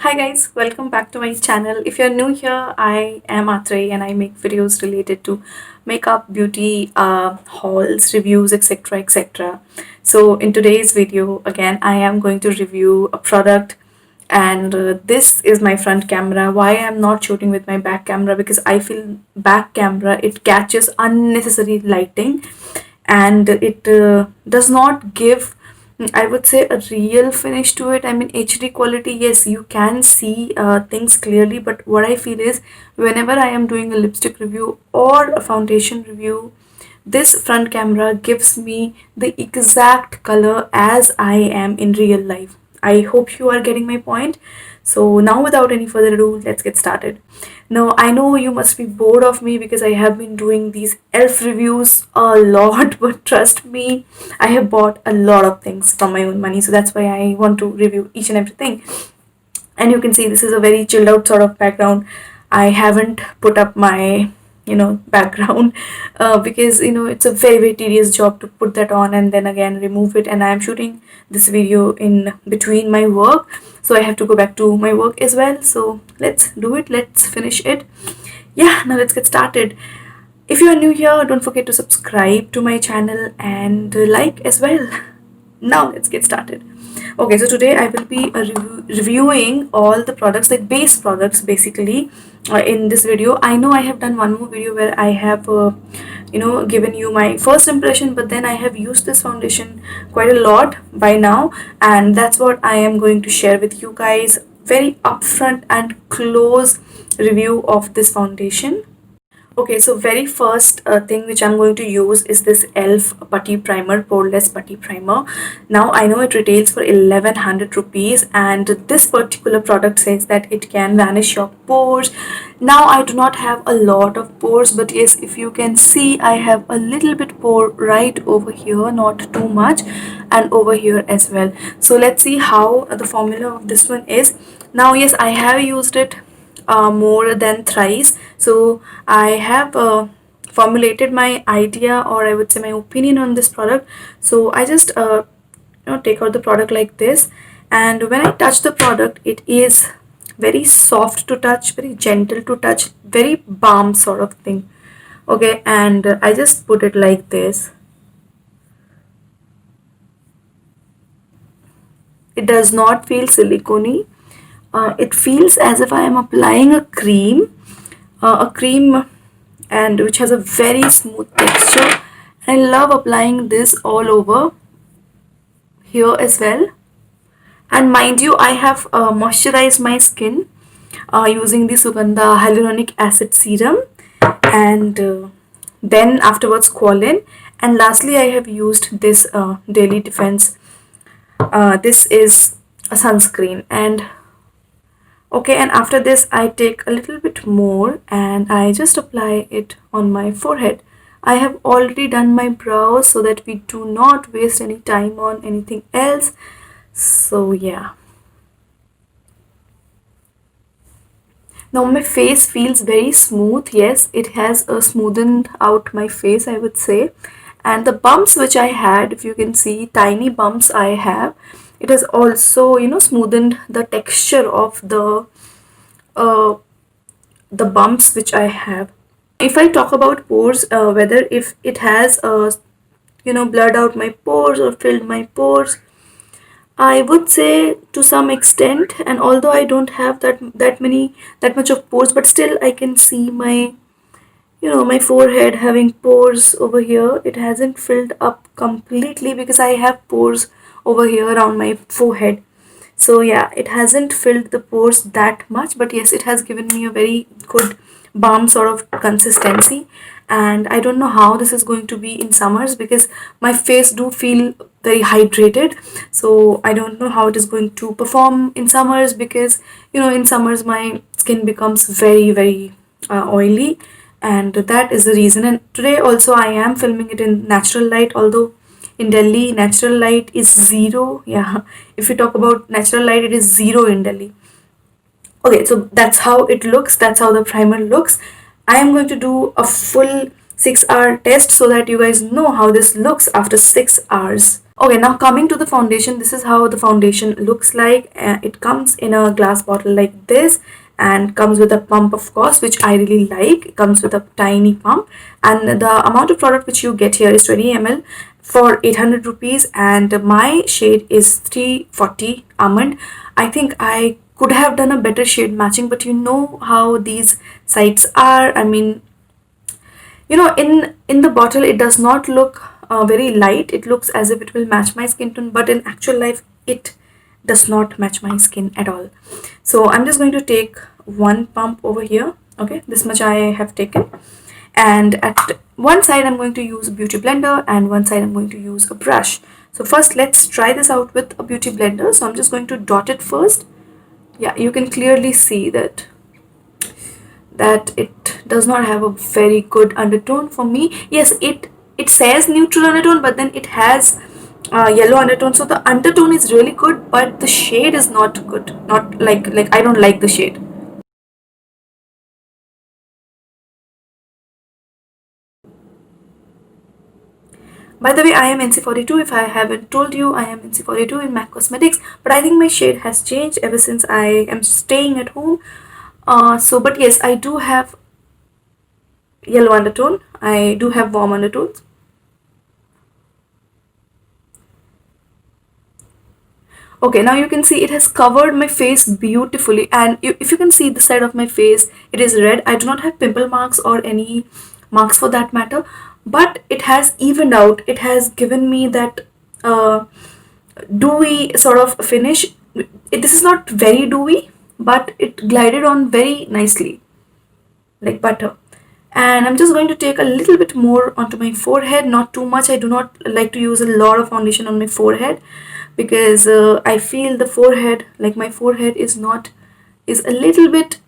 Hi guys, welcome back to my channel. If you're new here, I am Atrey and I make videos related to makeup, beauty, hauls, reviews, etc. etc. So in today's video, again, I am going to review a product, and this is my front camera. Why I'm not shooting with my back camera? Because I feel back camera, it catches unnecessary lighting and it does not give, I would say, a real finish to it. I mean, HD quality, yes, you can see things clearly, but what I feel is whenever I am doing a lipstick review or a foundation review, this front camera gives me the exact color as I am in real life. I hope you are getting my point. So now without any further ado, let's get started. Now I know you must be bored of me because I have been doing these elf reviews a lot, but trust me, I have bought a lot of things from my own money, so that's why I want to review each and everything. And you can see this is a very chilled out sort of background. I haven't put up my background because it's a very tedious job to put that on and then again remove it, and I am shooting this video in between my work, so I have to go back to my work as well. So let's do it, let's finish it. Yeah, now let's get started. If you are new here, don't forget to subscribe to my channel and like as well. Now let's get started. Okay, so today I will be reviewing all the products, like base products basically, in this video. I know I have done one more video where I have given you my first impression, but then I have used this foundation quite a lot by now, and that's what I am going to share with you guys. Very upfront and close review of this foundation. Okay, so very first thing which I'm going to use is this e.l.f. putty primer, poreless putty primer. Now I know it retails for 1100 rupees, and this particular product says that it can vanish your pores. Now I do not have a lot of pores, but yes, if you can see, I have a little bit pore right over here, not too much, and over here as well. So let's see how the formula of this one is. Now yes, I have used it more than thrice, so I have formulated my idea, or I would say my opinion on this product. So I just take out the product like this, and when I touch the product, it is very soft to touch, very gentle to touch, very balm sort of thing. Okay, and I just put it like this. It does not feel silicone. It feels as if I am applying a cream, and which has a very smooth texture. I love applying this all over here as well. And mind you, I have moisturized my skin using the Sugandha hyaluronic acid serum, and then afterwards Qualin, and lastly I have used this daily defense. This is a sunscreen, and okay, and after this I take a little bit more and I just apply it on my forehead. I have already done my brows so that we do not waste any time on anything else. So yeah. Now my face feels very smooth. Yes, it has smoothened out my face, I would say. And the bumps which I had, if you can see, tiny bumps I have, it has also smoothened the texture of uh, the bumps which I have. If I talk about pores, whether if it has blurred out my pores or filled my pores, I would say to some extent. And although I don't have that much of pores, but still I can see my forehead having pores over here. It hasn't filled up completely because I have pores over here around my forehead. So yeah, it hasn't filled the pores that much, but yes, it has given me a very good balm sort of consistency. And I don't know how this is going to be in summers because my face do feel very hydrated. So I don't know how it is going to perform in summers, because in summers my skin becomes very oily, and that is the reason. And today also I am filming it in natural light, although in Delhi natural light is zero. Yeah, if you talk about natural light, it is zero in Delhi. Okay, so that's how it looks, that's how the primer looks. I am going to do a full 6-hour test so that you guys know how this looks after 6 hours. Okay, now coming to the foundation, this is how the foundation looks like. It comes in a glass bottle like this and comes with a pump, of course, which I really like. It comes with a tiny pump, and the amount of product which you get here is 20 ml for 800 rupees, and my shade is 340 almond. I think I could have done a better shade matching, but you know how these sites are. I mean, in the bottle it does not look very light. It looks as if it will match my skin tone, but in actual life it does not match my skin at all. So I'm just going to take one pump over here. Okay, this much I have taken, and at one side I'm going to use a beauty blender and one side I'm going to use a brush. So first let's try this out with a beauty blender. So I'm just going to dot it first. Yeah, you can clearly see that it does not have a very good undertone for me. Yes, it says neutral undertone, but then it has yellow undertone, so the undertone is really good, but the shade is not good. Not like I don't like the shade. By the way, I am NC42. If I haven't told you, I am NC42 in MAC Cosmetics, but I think my shade has changed ever since I am staying at home. But yes, I do have yellow undertone. I do have warm undertones. Okay, now you can see it has covered my face beautifully, and if you can see the side of my face, it is red. I do not have pimple marks or any marks for that matter, but it has evened out. It has given me that dewy sort of finish. This is not very dewy, but it glided on very nicely, like butter. And I'm just going to take a little bit more onto my forehead, not too much. I do not like to use a lot of foundation on my forehead because I feel the forehead, like my forehead is a little bit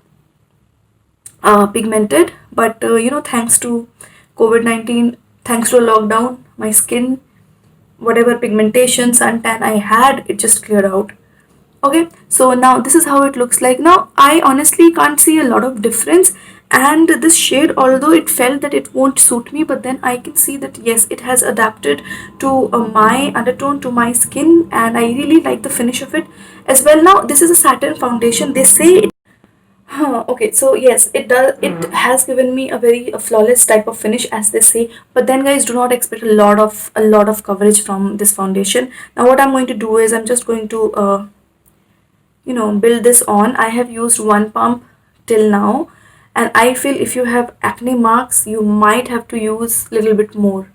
pigmented, but thanks to COVID-19, thanks to a lockdown, my skin, whatever pigmentation, suntan I had, it just cleared out. Okay, so now this is how it looks like. Now I honestly can't see a lot of difference, and this shade, although it felt that it won't suit me, but then I can see that yes, it has adapted to my undertone, to my skin, and I really like the finish of it as well. Now this is a satin foundation. They say it. Okay, so yes, it does. It has given me a flawless type of finish, as they say. But then, guys, do not expect a lot of coverage from this foundation. Now, what I'm going to do is I'm just going to build this on. I have used one pump till now, and I feel if you have acne marks, you might have to use a little bit more.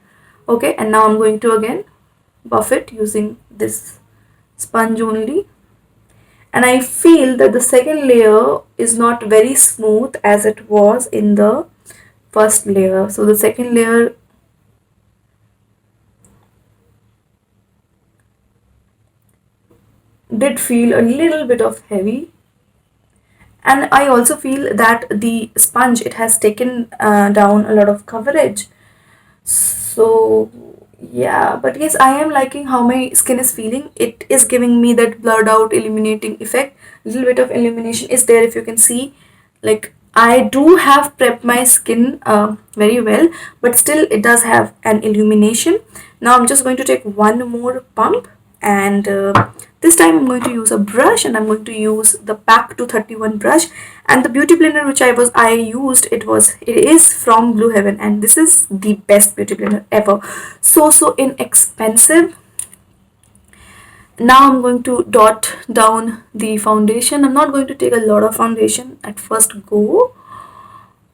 Okay, and now I'm going to again buff it using this sponge only, and I feel that the second layer is not very smooth as it was in the first layer. So the second layer did feel a little bit of heavy, and I also feel that the sponge, it has taken down a lot of coverage. So yeah, but yes, I am liking how my skin is feeling. It is giving me that blurred out illuminating effect. A little bit of illumination is there, if you can see. Like, I do have prepped my skin very well, but still it does have an illumination. Now I'm just going to take one more pump, and this time I'm going to use a brush, and I'm going to use the pack 231 brush. And the beauty blender which I used, it is from Blue Heaven, and this is the best beauty blender ever. So inexpensive. Now I'm going to dot down the foundation. I'm not going to take a lot of foundation at first go.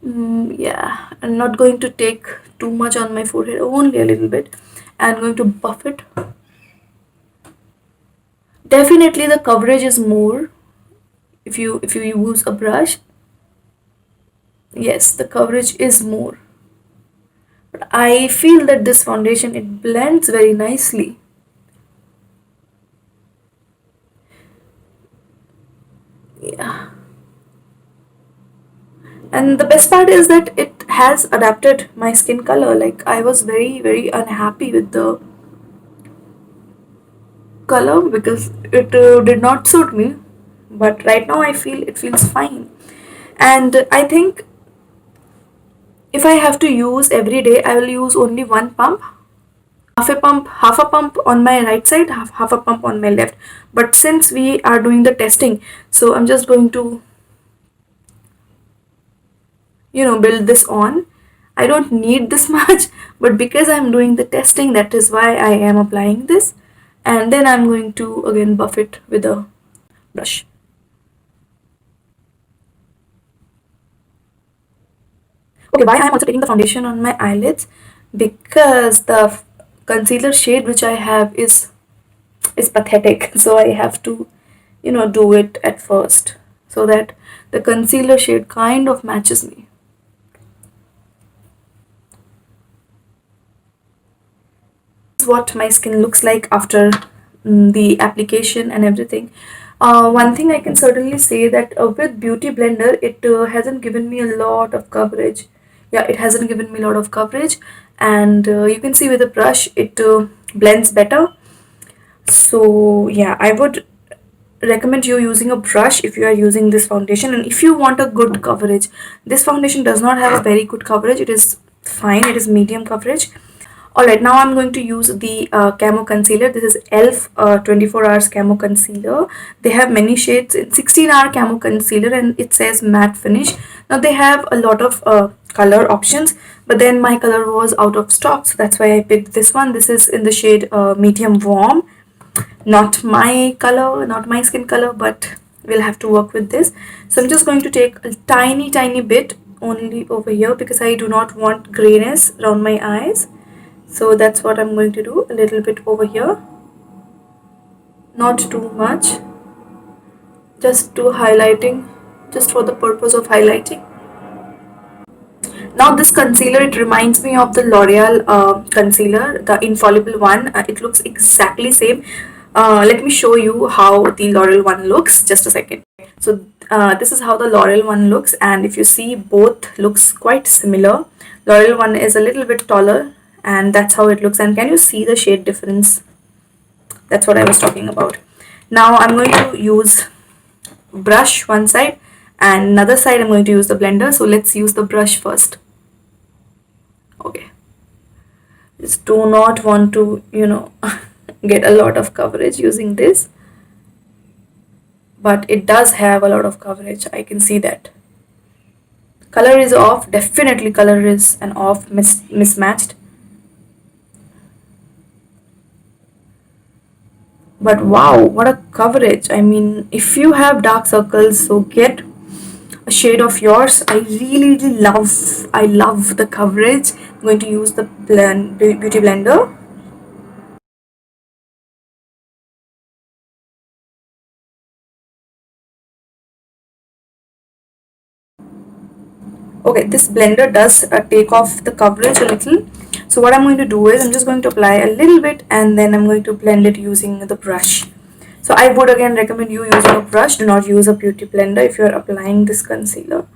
Yeah, I'm not going to take too much on my forehead, only a little bit. I'm going to buff it. Definitely the coverage is more if you use a brush. Yes, the coverage is more, but I feel that this foundation, it blends very nicely. Yeah, and the best part is that it has adapted my skin color. Like, I was very unhappy with the color because it did not suit me, but right now I feel it feels fine. And I think if I have to use every day, I will use only one pump. half a pump on my right side, half a pump on my left. But since we are doing the testing, so I'm just going to, build this on. I don't need this much, but because I'm doing the testing, that is why I am applying this. And then I'm going to again buff it with a brush. Okay, why I'm also taking the foundation on my eyelids? Because the concealer shade which I have is pathetic. So I have to, do it at first so that the concealer shade kind of matches me. This is what my skin looks like after the application and everything. One thing I can certainly say that with Beauty Blender, it hasn't given me a lot of coverage. Yeah, it hasn't given me a lot of coverage, and you can see with the brush it blends better. So yeah, I would recommend you using a brush if you are using this foundation, and if you want a good coverage. This foundation does not have a very good coverage. It is fine, it is medium coverage. Alright, now I'm going to use the Camo concealer. This is e.l.f. 24 hours Camo concealer. They have many shades in 16-hour Camo concealer, and it says matte finish. Now they have a lot of color options, but then my color was out of stock, so that's why I picked this one. This is in the shade medium warm. Not my color, not my skin color, but we'll have to work with this. So I'm just going to take a tiny bit only over here because I do not want grayness around my eyes. So that's what I'm going to do, a little bit over here, not too much, just to highlighting, just for the purpose of highlighting. Now this concealer, it reminds me of the L'Oreal concealer, the infallible one. It looks exactly same. Let me show you how the L'Oreal one looks, just a second. So this is how the L'Oreal one looks, and if you see, both looks quite similar. L'Oreal one is a little bit taller, and that's how it looks. And can you see the shade difference? That's what I was talking about. Now I'm going to use brush one side, and another side I'm going to use the blender. So let's use the brush first. Okay, just do not want to get a lot of coverage using this, but it does have a lot of coverage. I can see that. Color is off, definitely color is an off, mismatched. But wow, what a coverage. I mean, if you have dark circles, so get a shade of yours. I really love the coverage. I'm going to use the Beauty Blender. Okay, this blender does take off the coverage a little. So what I'm going to do is I'm just going to apply a little bit, and then I'm going to blend it using the brush. So I would again recommend you using a brush. Do not use a beauty blender if you're applying this concealer.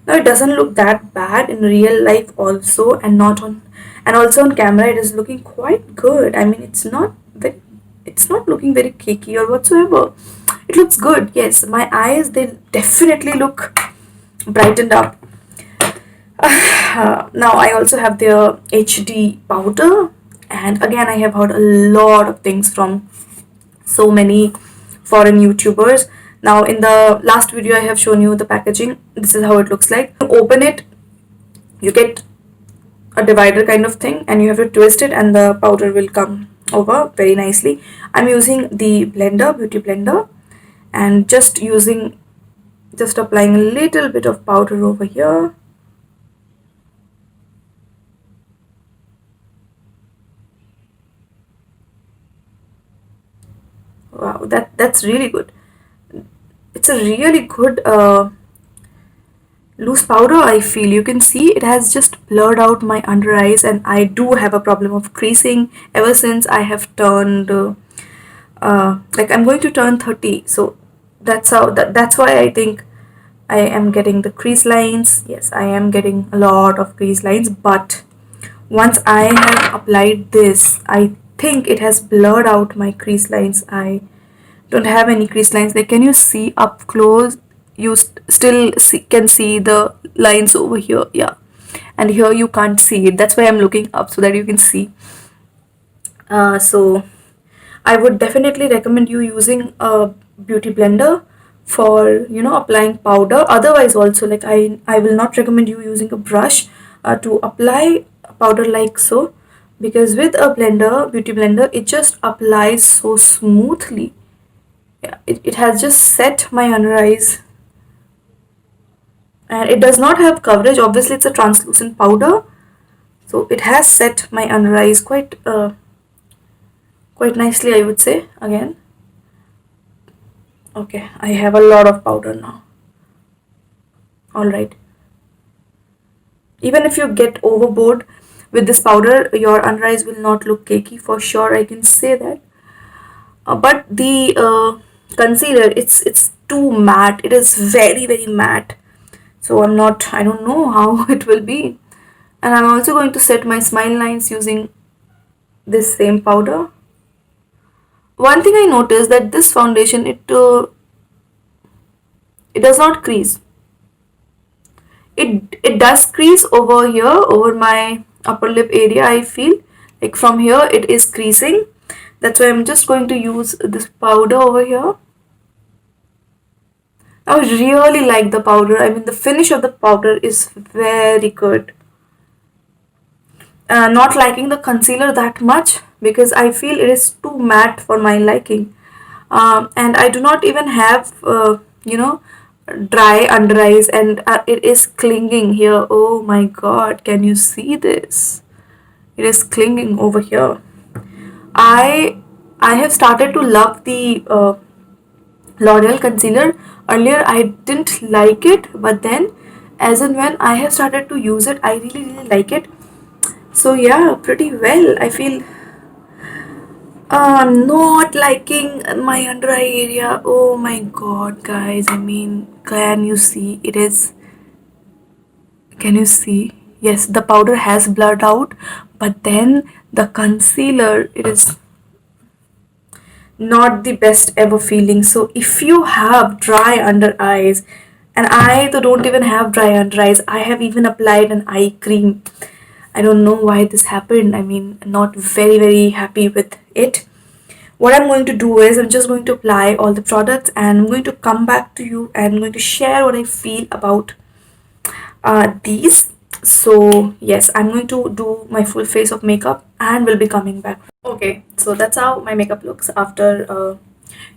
Now it doesn't look that bad in real life also, and also on camera it is looking quite good. I mean, it's not looking very cakey or whatsoever. It looks good. Yes, my eyes, they definitely look brightened up. Now I also have the HD powder, and again I have heard a lot of things from so many foreign YouTubers. Now in the last video I have shown you the packaging. This is how it looks like. You open it, you get a divider kind of thing, and you have to twist it and the powder will come over very nicely. I'm using the blender, Beauty Blender, and just applying a little bit of powder over here. Wow, that's really good. It's a really good loose powder. I feel you can see it has just blurred out my under eyes, and I do have a problem of creasing ever since I have turned like I'm going to turn 30. So that's why I think I am getting the crease lines. Yes, I am getting a lot of crease lines, but once I have applied this, I think it has blurred out my crease lines. I don't have any crease lines. Like, can you see up close? You still can see the lines over here. Yeah, and here you can't see it. That's why I'm looking up so that you can see. So I would definitely recommend you using a beauty blender for applying powder. Otherwise also, like, I will not recommend you using a brush to apply powder like so, because with a beauty blender, it just applies so smoothly. Yeah, it has just set my under eyes, and it does not have coverage. Obviously it's a translucent powder, so it has set my under eyes quite nicely, I would say. Again, okay, I have a lot of powder now. All right, even if you get overboard with this powder, your under eyes will not look cakey, for sure, I can say that. But the concealer, it's too matte. It is very very matte, so I don't know how it will be. And I'm also going to set my smile lines using this same powder. One thing I noticed, that this foundation, it does not crease. It does crease over here, over my upper lip area. I feel like from here it is creasing. That's why I'm just going to use this powder over here. I really like the powder. I mean, the finish of the powder is very good. Not liking the concealer that much because I feel it is too matte for my liking. And I do not even have, dry under eyes, and it is clinging here. Oh my god, can you see this? It is clinging over here. I I have started to love the L'Oreal concealer. Earlier I didn't like it, but then as and when I have started to use it, I really really like it. So yeah, pretty well. I feel not liking my under eye area. Oh my god, guys. I mean, can you see? Can you see? Yes, the powder has blurred out, but then the concealer, it is not the best ever feeling. So if you have dry under eyes, and I don't even have dry under eyes, I have even applied an eye cream. I don't know why this happened. I mean, not very very happy with it. What I'm going to do is I'm just going to apply all the products, and I'm going to come back to you, and I'm going to share what I feel about these. So yes, I'm going to do my full face of makeup and will be coming back. Okay, so that's how my makeup looks after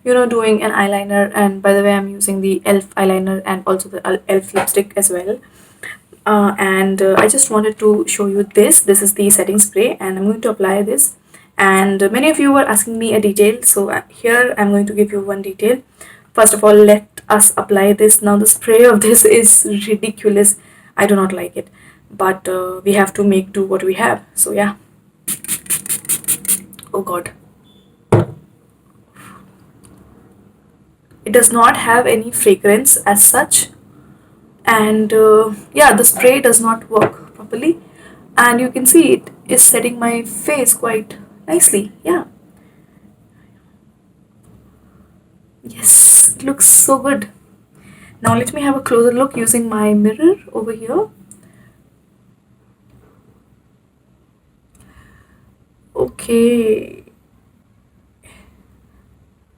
doing an eyeliner. And by the way, I'm using the elf eyeliner and also the elf lipstick as well. And I just wanted to show you this. This is the setting spray, and I'm going to apply this. And many of you were asking me a detail, so here I'm going to give you one detail. First of all, let us apply this. Now the spray of this is ridiculous. I do not like it, but we have to make do what we have. So yeah. Oh god, it does not have any fragrance as such, and yeah, the spray does not work properly, and you can see it is setting my face quite nicely. Yeah, yes, it looks so good. Now let me have a closer look using my mirror over here. Okay,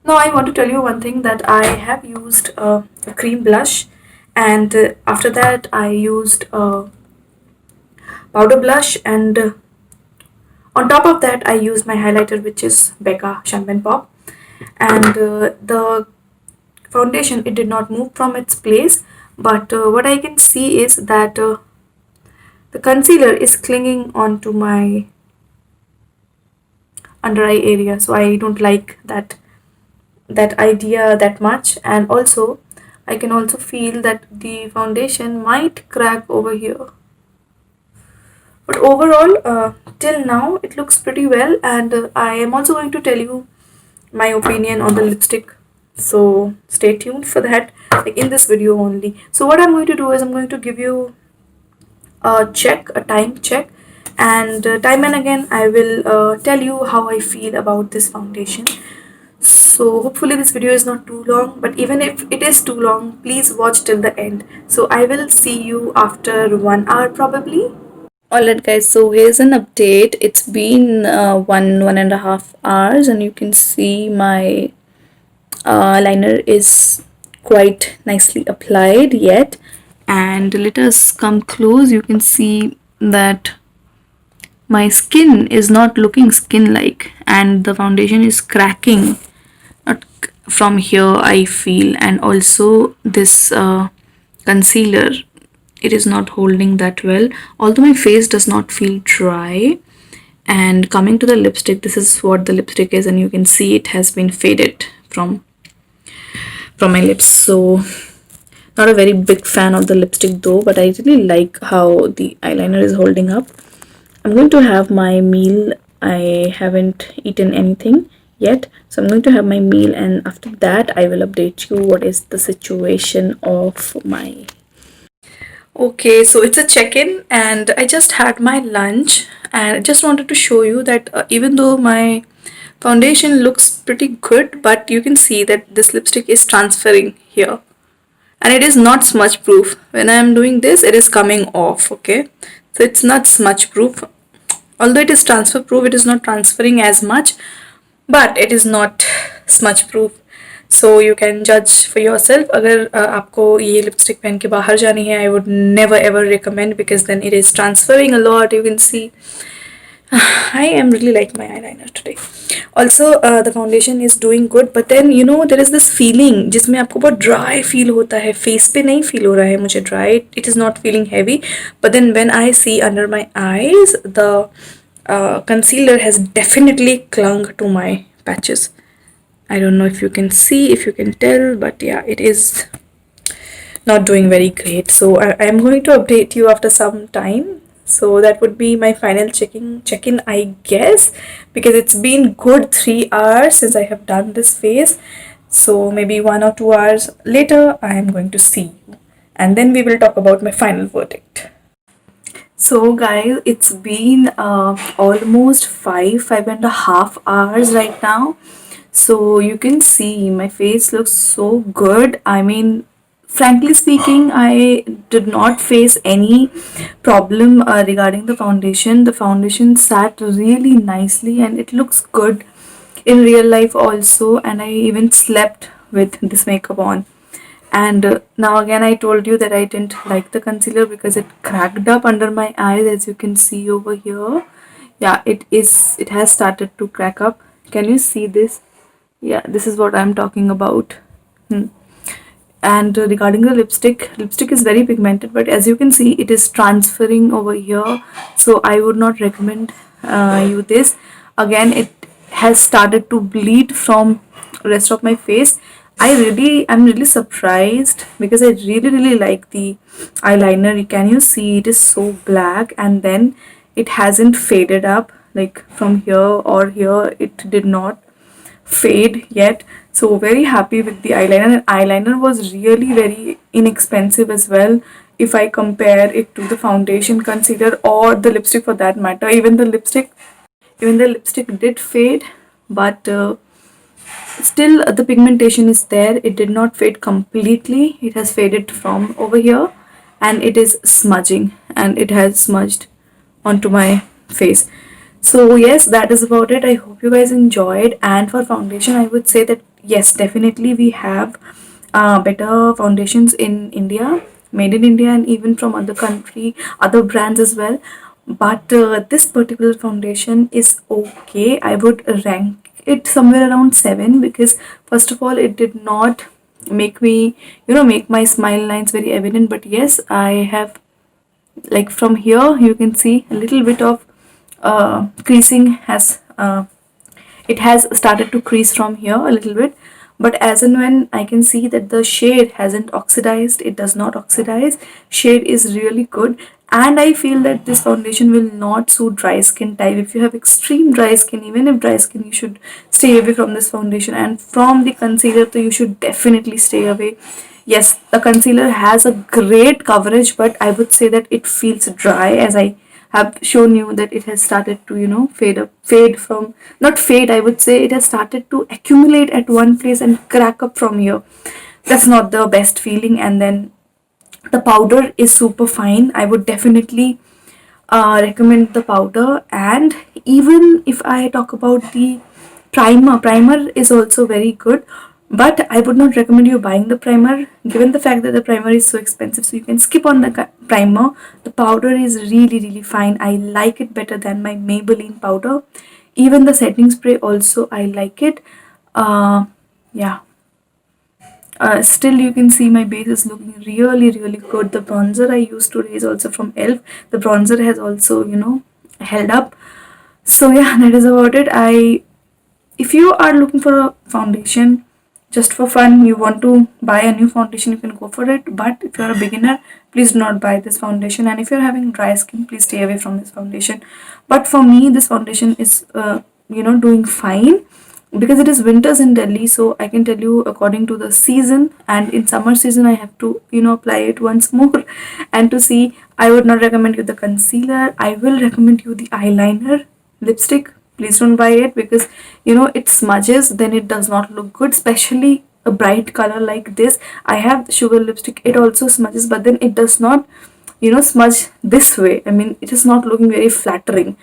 now I want to tell you one thing, that I have used a cream blush, and after that I used a powder blush, and on top of that I used my highlighter, which is Becca Champagne Pop. And the foundation, it did not move from its place, but what I can see is that the concealer is clinging onto my under eye area, so I don't like that idea that much. And also I can also feel that the foundation might crack over here, but overall till now it looks pretty well. And I am also going to tell you my opinion on the lipstick, so stay tuned for that, like in this video only. So what I'm going to do is I'm going to give you a time check, and time and again I will tell you how I feel about this foundation. So hopefully this video is not too long, but even if it is too long, please watch till the end. So I will see you after 1 hour probably. Alright guys, so here's an update. It's been 1.5 hours and you can see my liner is quite nicely applied yet. And let us come close. You can see that my skin is not looking skin like and the foundation is cracking not from here I feel, and also this concealer, it is not holding that well, although my face does not feel dry. And coming to the lipstick, this is what the lipstick is, and you can see it has been faded from my lips. So not a very big fan of the lipstick though, but I really like how the eyeliner is holding up. I'm going to have my meal. I haven't eaten anything yet, so I'm going to have my meal, and after that I will update you what is the situation of my. Okay, so it's a check-in and I just had my lunch, and I just wanted to show you that even though my foundation looks pretty good, but you can see that this lipstick is transferring here, and it is not smudge proof. When I am doing this, it is coming off. Okay, so it's not smudge proof, although it is transfer proof, it is not transferring as much, but it is not smudge proof. So you can judge for yourself. अगर आपको ये lipstick पहन के बाहर जानी है, I would never ever recommend, because then it is transferring a lot. You can see I am really like my eyeliner today. Also the foundation is doing good, but then you know there is this feeling जिसमें आपको बहुत dry feel होता है. Face पे नहीं feel हो रहा है मुझे dry. It is not feeling heavy, but then when I see under my eyes, the concealer has definitely clung to my patches. I don't know if you can see, if you can tell, but yeah, it is not doing very great. So I'm going to update you after some time. So that would be my final check-in, I guess, because it's been good 3 hours since I have done this face. So maybe 1 or 2 hours later, I am going to see you, and then we will talk about my final verdict. So guys, it's been almost 5.5 hours right now. So you can see my face looks so good. I mean, frankly speaking, I did not face any problem regarding the foundation. The foundation sat really nicely and it looks good in real life also, and I even slept with this makeup on. And now again, I told you that I didn't like the concealer because it cracked up under my eyes, as you can see over here. Yeah, it has started to crack up. Can you see this? Yeah, this is what I'm talking about. And regarding the lipstick is very pigmented, but as you can see, it is transferring over here, so I would not recommend you this. Again, it has started to bleed from rest of my face. I'm really surprised because I really like the eyeliner. Can you see it is so black, and then it hasn't faded up like from here or here. It did not fade yet. So very happy with the eyeliner. And eyeliner was really very inexpensive as well if I compare it to the foundation, concealer, or the lipstick for that matter. Even the lipstick did fade, but still the pigmentation is there. It did not fade completely. It has faded from over here, and it is smudging, and it has smudged onto my face. So yes, that is about it. I hope you guys enjoyed. And for foundation, I would say that yes, definitely we have better foundations in India, made in India, and even from other brands as well. But this particular foundation is okay. I would rank it somewhere around 7, because first of all, it did not make me, make my smile lines very evident. But yes, I have, like from here you can see a little bit of creasing has started to crease from here a little bit, but as and when I can see that the shade hasn't oxidized, it does not oxidize. Shade is really good, and I feel that this foundation will not suit dry skin type. If you have extreme dry skin, even if dry skin, you should stay away from this foundation. And from the concealer, so you should definitely stay away. Yes, the concealer has a great coverage, but I would say that it feels dry, as I have shown you that it has started to fade from, not fade, I would say it has started to accumulate at one place and crack up from here. That's not the best feeling. And then the powder is super fine. I would definitely recommend the powder. And even if I talk about the primer is also very good, but I would not recommend you buying the primer given the fact that the primer is so expensive, so you can skip on the primer. The powder is really fine. I like it better than my Maybelline powder. Even the setting spray also I like it. Yeah. Still you can see my base is looking really good. The bronzer I used today is also from elf. The bronzer has also, held up. So yeah, that is about it. If you are looking for a foundation just for fun, you want to buy a new foundation, you can go for it. But if you're a beginner, please do not buy this foundation. And if you're having dry skin, please stay away from this foundation. But for me, this foundation is doing fine because it is winters in Delhi. So I can tell you according to the season, and in summer season I have to apply it once more. And to see, I would not recommend you the concealer. I will recommend you the eyeliner. Lipstick, please don't buy it because it smudges, then it does not look good, especially a bright color like this. I have sugar lipstick, it also smudges, but then it does not smudge this way. I mean, it is not looking very flattering.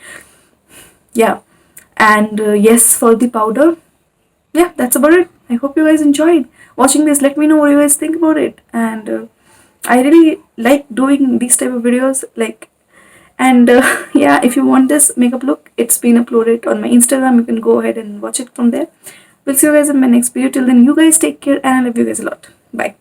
Yeah. And yes, for the powder, yeah, that's about it. I hope you guys enjoyed watching this. Let me know what you guys think about it. And I really like doing these type of videos, like. And yeah, if you want this makeup look, it's been uploaded on my Instagram. You can go ahead and watch it from there. We'll see you guys in my next video. Till then, you guys take care, and I love you guys a lot. Bye.